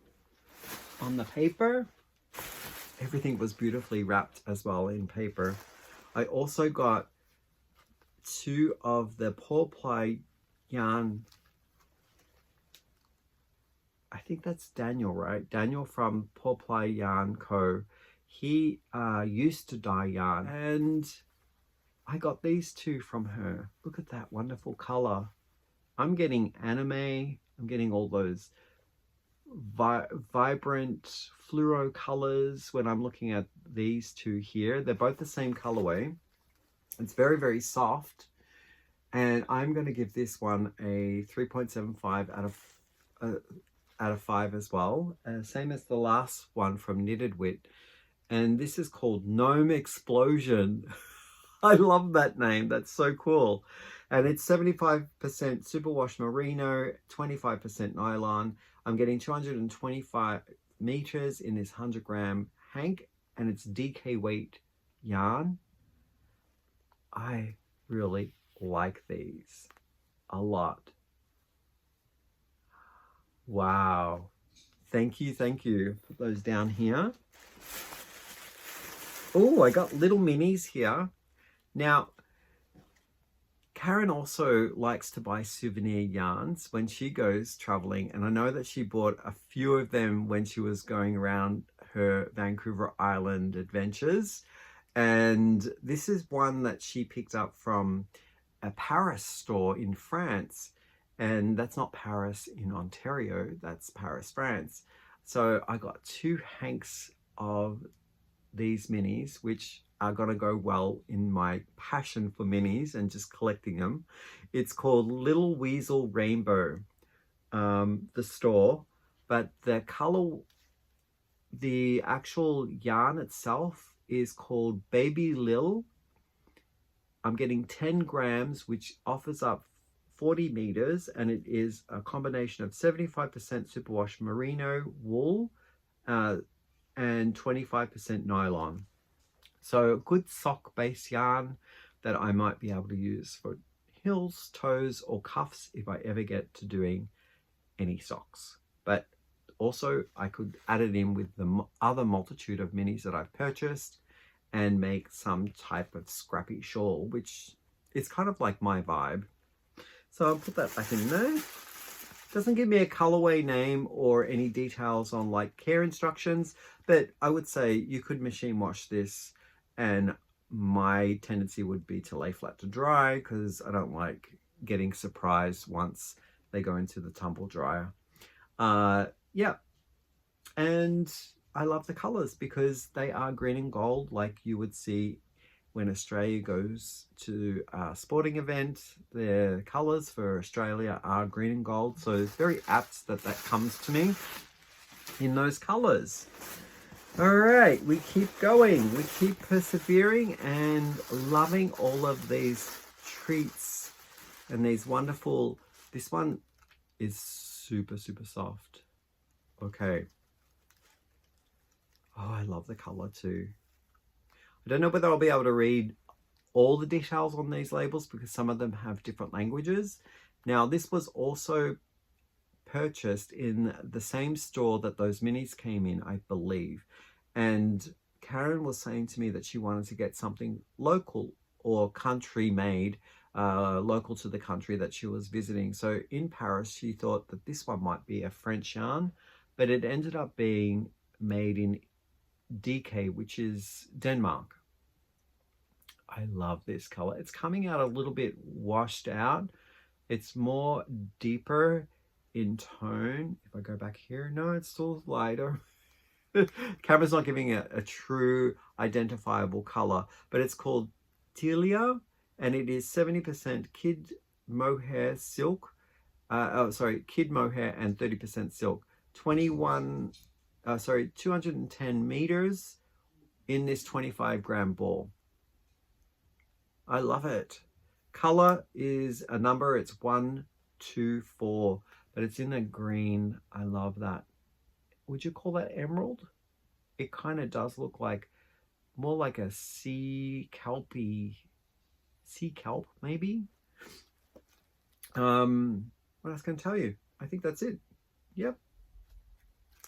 on the paper. Everything was beautifully wrapped as well in paper. I also got 2 of the Paul Ply yarn. I think that's Daniel, right? Daniel from Paul Ply Yarn Co. He used to dye yarn, and I got these 2 from her. Look at that wonderful color. I'm getting anime. I'm getting all those vibrant fluoro colors when I'm looking at these 2 here. They're both the same colorway. It's very, very soft. And I'm going to give this one a 3.75 out of 5 as well. Same as the last one from Knitted Wit. And this is called Gnome Explosion. I love that name. That's so cool. And it's 75% superwash merino, 25% nylon. I'm getting 225 meters in this 100-gram hank, and it's DK weight yarn. I really like these a lot. Wow. Thank you, thank you. Put those down here. Oh, I got little minis here. Now, Karen also likes to buy souvenir yarns when she goes traveling, and I know that she bought a few of them when she was going around her Vancouver Island adventures. And this is one that she picked up from a Paris store in France, and that's not Paris in Ontario, that's Paris, France. So I got 2 hanks of these minis, which are going to go well in my passion for minis and just collecting them. It's called Little Weasel Rainbow, the store, but the color, the actual yarn itself is called Baby Lil. I'm getting 10 grams, which offers up 40 meters, and it is a combination of 75% superwash merino wool and 25% nylon. So a good sock base yarn that I might be able to use for heels, toes, or cuffs if I ever get to doing any socks. But also I could add it in with the other multitude of minis that I've purchased and make some type of scrappy shawl, which is kind of like my vibe. So I'll put that back in there. Doesn't give me a colorway name or any details on like care instructions, but I would say you could machine wash this, and my tendency would be to lay flat to dry because I don't like getting surprised once they go into the tumble dryer. Yeah, and I love the colors because they are green and gold, like you would see when Australia goes to a sporting event. The colors for Australia are green and gold, so it's very apt that that comes to me in those colors. All right, we keep going, we keep persevering and loving all of these treats and these wonderful, this one is super, super soft. Okay. Oh, I love the color too. I don't know whether I'll be able to read all the details on these labels because some of them have different languages. Now, this was also purchased in the same store that those minis came in, I believe. And Karen was saying to me that she wanted to get something local or country made, local to the country that she was visiting. So in Paris, she thought that this one might be a French yarn, but it ended up being made in DK, which is Denmark. I love this color. It's coming out a little bit washed out. It's more deeper in tone. If I go back here, no, it's still lighter. Camera's not giving it a true identifiable color, but it's called Tilia, and it is 70% kid mohair silk. Kid mohair and 30% silk. 210 meters in this 25-gram ball. I love it. Color is a number. It's 124, but it's in a green. I love that. Would you call that emerald? It kind of does look like more like a sea kelp maybe. What else can I tell you? I think that's it. Yep.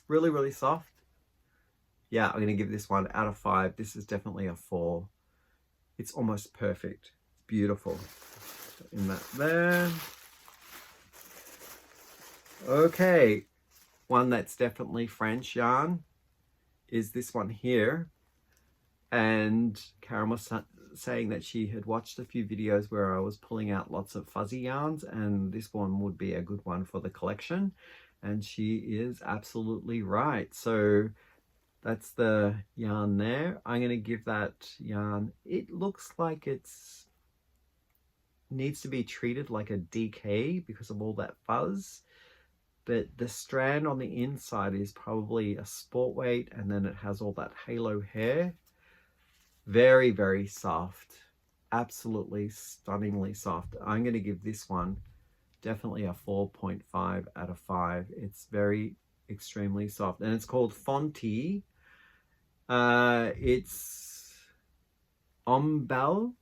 Really, really soft. Yeah, I'm going to give this one out of 5. This is definitely a 4. It's almost perfect. It's beautiful. In that there. Okay. One that's definitely French yarn is this one here. And Karen was saying that she had watched a few videos where I was pulling out lots of fuzzy yarns, and this one would be a good one for the collection. And she is absolutely right. So that's the yarn there. I'm going to give that yarn, it looks like it's needs to be treated like a DK because of all that fuzz. But the strand on the inside is probably a sport weight, and then it has all that halo hair. Very, very soft. absolutely stunningly soft. I'm going to give this one definitely a 4.5 out of 5. It's very extremely soft, and it's called Fonti. It's Ombel.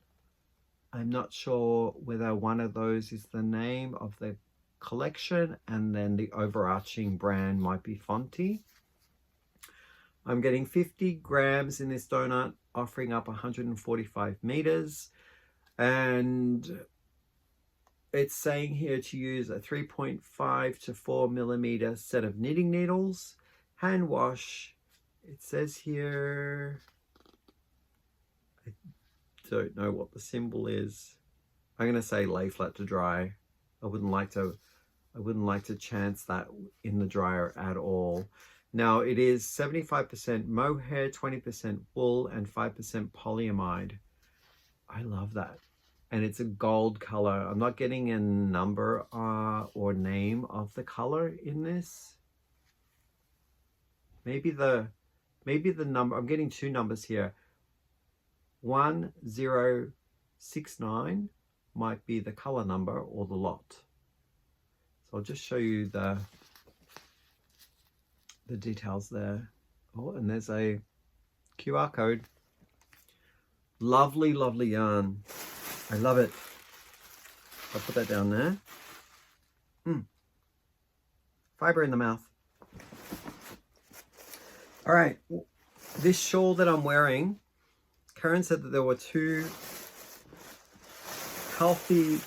I'm not sure whether one of those is the name of the collection, and then the overarching brand might be Fonti. I'm getting 50 grams in this donut, offering up 145 meters, and it's saying here to use a 3.5 to 4 millimeter set of knitting needles, hand wash. It says here, I don't know what the symbol is. I'm going to say lay flat to dry. I wouldn't like to chance that in the dryer at all. Now it is 75% mohair, 20% wool, and 5% polyamide. I love that. And it's a gold color. I'm not getting a number or name of the color in this. Maybe the number, I'm getting two numbers here. 1069 might be the color number or the lot. So I'll just show you the details there. Oh, and there's a QR code. Lovely, lovely yarn. I love it. I'll put that down there. Fiber in the mouth. All right, this shawl that I'm wearing, Karen said that there were 2 healthy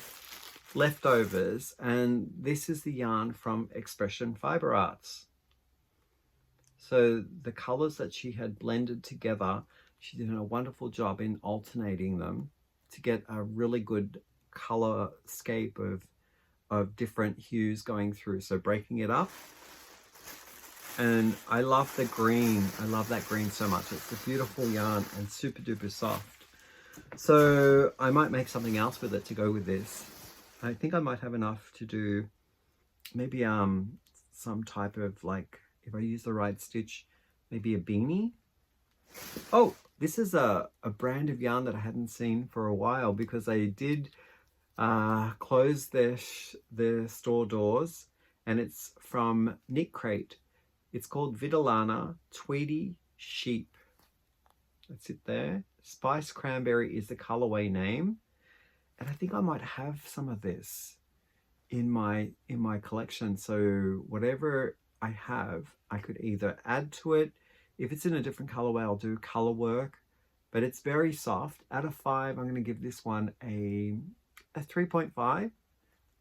leftovers, and this is the yarn from Expression Fiber Arts. So the colors that she had blended together, she did a wonderful job in alternating them to get a really good color scape of different hues going through. So breaking it up. And I love the green. I love that green so much. It's a beautiful yarn and super duper soft. So I might make something else with it to go with this. I think I might have enough to do maybe some type of, like, if I use the right stitch, maybe a beanie. Oh, this is a brand of yarn that I hadn't seen for a while, because they did close their store doors, and it's from Knit Crate. It's called Vidalana Tweedy Sheep. That's it there. Spice Cranberry is the colorway name. And I think I might have some of this in my collection. So whatever I have, I could either add to it. If it's in a different colorway, I'll do color work. But it's very soft. Out of 5, I'm going to give this one a 3.5,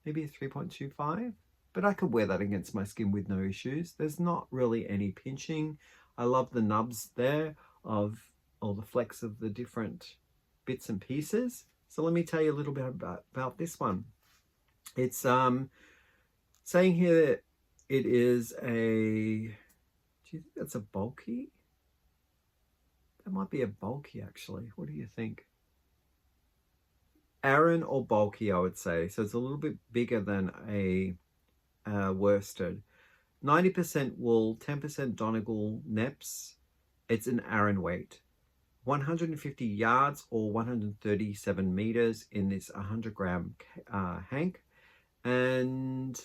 maybe a 3.25. But I could wear that against my skin with no issues. There's not really any pinching. I love the nubs there of all the flecks of the different bits and pieces. So let me tell you a little bit about this one. It's saying here that it is a, do you think that's a bulky? That might be a bulky actually. What do you think? Aran or bulky, I would say. So it's a little bit bigger than a worsted. 90% wool, 10% Donegal neps. It's an Aran weight. 150 yards or 137 meters in this 100 gram hank. And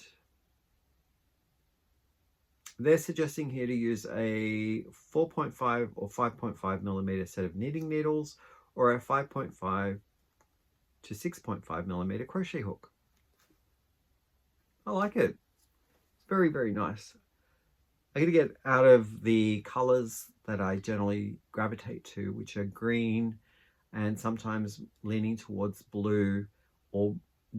they're suggesting here to use a 4.5 or 5.5 millimeter set of knitting needles, or a 5.5 to 6.5 millimeter crochet hook. I like it. It's very, very nice. I gotta get out of the colors that I generally gravitate to, which are green and sometimes leaning towards blue or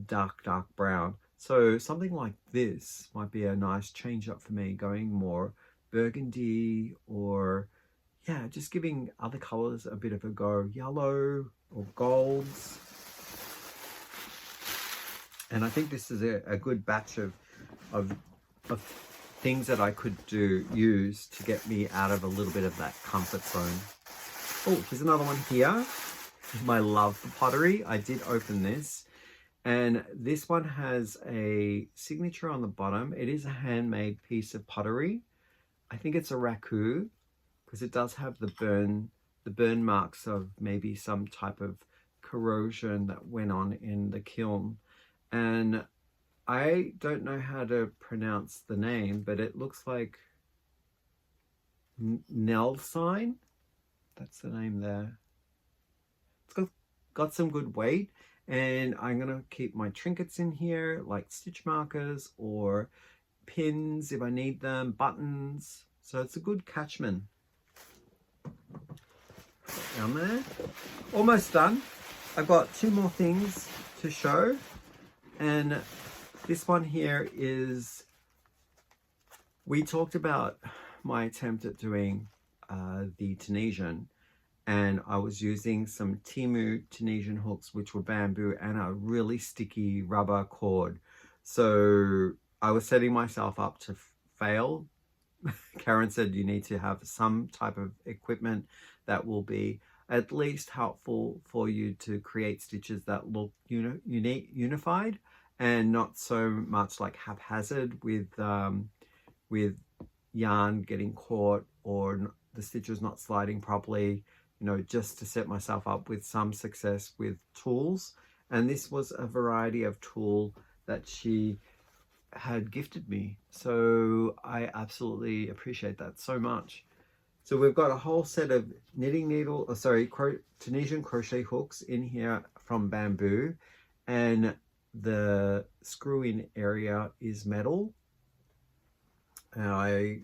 dark brown. So something like this might be a nice change up for me, going more burgundy, or yeah, just giving other colors a bit of a go, yellow or golds. And I think this is a good batch of things that I could use to get me out of a little bit of that comfort zone. Oh, here's another one here. My love for pottery. I did open this, and this one has a signature on the bottom. It is a handmade piece of pottery. I think it's a raku, because it does have the burn marks of maybe some type of corrosion that went on in the kiln. And I don't know how to pronounce the name, but it looks like Nelsign. That's the name there. It's got some good weight, and I'm gonna keep my trinkets in here, like stitch markers or pins if I need them, buttons. So it's a good catchment. Down there. Almost done. I've got 2 more things to show, and this one here is, we talked about my attempt at doing the Tunisian, and I was using some Temu Tunisian hooks, which were bamboo, and a really sticky rubber cord. So I was setting myself up to fail. Karen said you need to have some type of equipment that will be at least helpful for you to create stitches that look unified, and not so much like haphazard with yarn getting caught or the stitches not sliding properly, you know, just to set myself up with some success with tools. And this was a variety of tool that she had gifted me, so I absolutely appreciate that so much. So we've got a whole set of knitting needle, Tunisian crochet hooks in here from bamboo, and the screw-in area is metal. And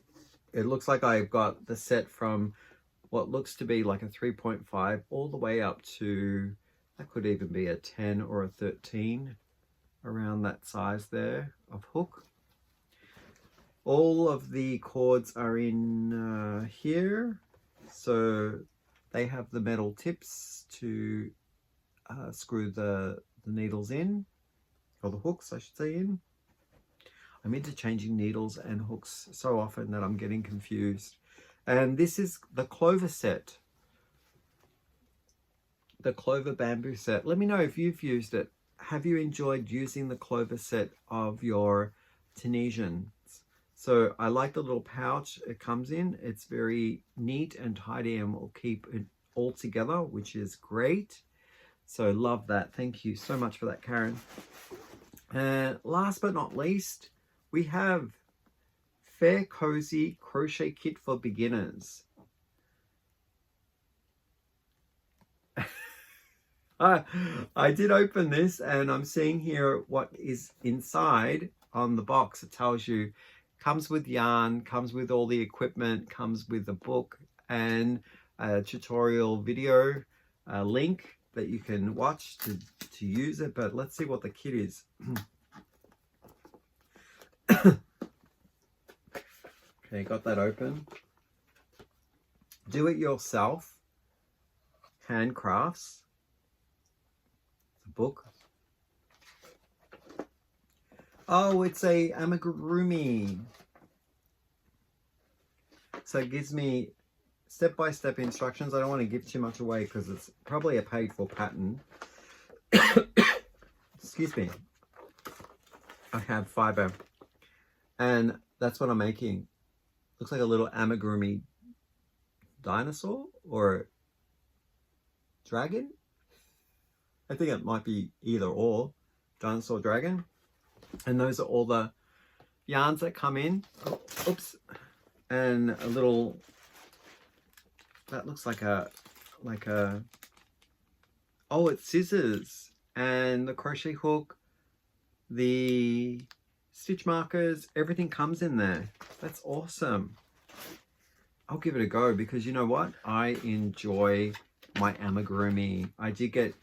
it looks like I've got the set from what looks to be like a 3.5 all the way up to, that could even be a 10 or a 13, around that size there of hook. All of the cords are in here, so they have the metal tips to screw the needles in, or the hooks I should say in. I'm interchanging needles and hooks so often that I'm getting confused. And this is the Clover set, the Clover bamboo set. Let me know if you've used it. Have you enjoyed using the Clover set of your Tunisians? So I like the little pouch it comes in. It's very neat and tidy and will keep it all together, which is great. So love that. Thank you so much for that, Karen. And last but not least, we have Fair Cozy Crochet Kit for Beginners. I did open this, and I'm seeing here what is inside on the box. It tells you, comes with yarn, comes with all the equipment, comes with a book and a tutorial video link that you can watch to use it. But let's see what the kit is. Okay, got that open. Do it yourself handcrafts. Book. Oh, it's a amigurumi. So it gives me step-by-step instructions. I don't want to give too much away because it's probably a paid-for pattern. Excuse me. I have fiber, and that's what I'm making. Looks like a little amigurumi dinosaur or dragon. I think it might be either or, dinosaur, dragon. And those are all the yarns that come in. Oh, oops. And a little, that looks like a, oh, it's scissors. And the crochet hook, the stitch markers, everything comes in there. That's awesome. I'll give it a go because you know what? I enjoy my amigurumi. I did get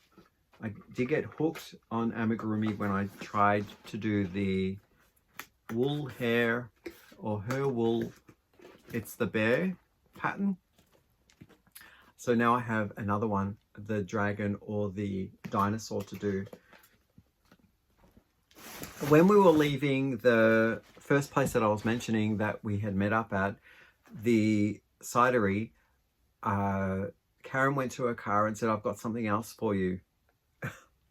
hooked on amigurumi when I tried to do the wool hair or her wool, it's the bear pattern. So now I have another one, the dragon or the dinosaur to do. When we were leaving the first place that I was mentioning that we had met up at, the cidery, Karen went to her car and said, I've got something else for you.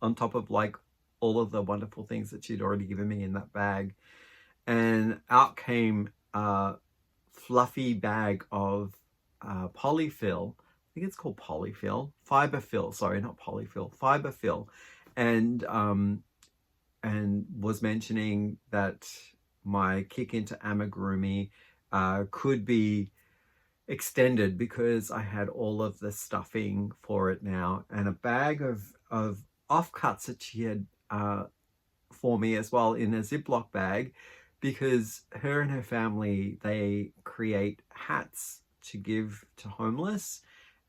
On top of like all of the wonderful things that she'd already given me in that bag. And out came a fluffy bag of polyfill think it's called polyfill, fiberfill, sorry, not polyfill, fiberfill. And was mentioning that my kick into amigurumi could be extended because I had all of the stuffing for it now, and a bag of offcuts that she had for me as well in a Ziploc bag, because her and her family, they create hats to give to homeless,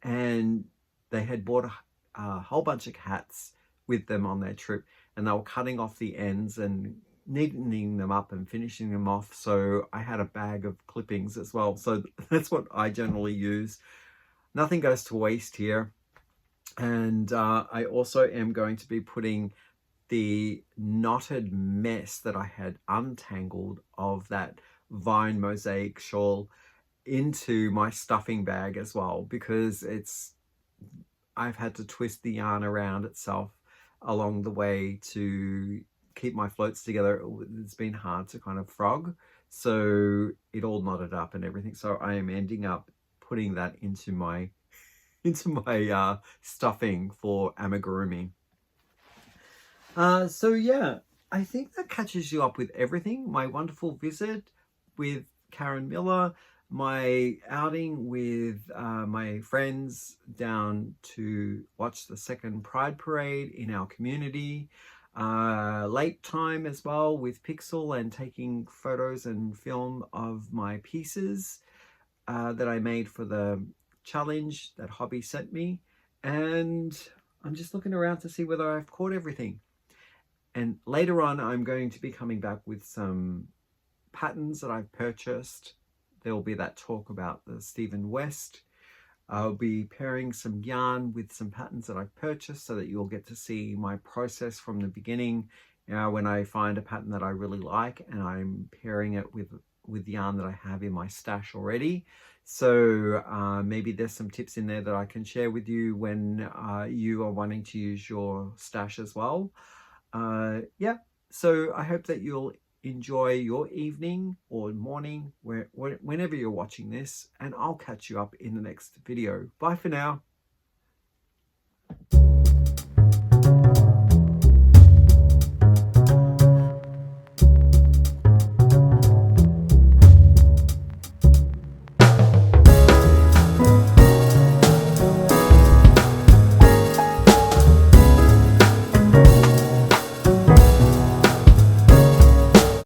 and they had bought a whole bunch of hats with them on their trip, and they were cutting off the ends and neatening them up and finishing them off. So I had a bag of clippings as well. So that's what I generally use. Nothing goes to waste here. And I also am going to be putting the knotted mess that I had untangled of that vine mosaic shawl into my stuffing bag as well, because I've had to twist the yarn around itself along the way to keep my floats together. It's been hard to kind of frog, so it all knotted up and everything. So I am ending up putting that into my stuffing for amigurumi. So yeah, I think that catches you up with everything. My wonderful visit with Karen Miller, my outing with my friends down to watch the second Pride Parade in our community, late time as well with Pixel and taking photos and film of my pieces that I made for the challenge that Hobbii sent me, and I'm just looking around to see whether I've caught everything. And later on, I'm going to be coming back with some patterns that I've purchased. There will be that talk about the Stephen West. I'll be pairing some yarn with some patterns that I've purchased so that you'll get to see my process from the beginning. When I find a pattern that I really like and I'm pairing it with yarn that I have in my stash already. So maybe there's some tips in there that I can share with you when you are wanting to use your stash as well. Yeah, so I hope that you'll enjoy your evening or morning whenever you're watching this, and I'll catch you up in the next video. Bye for now.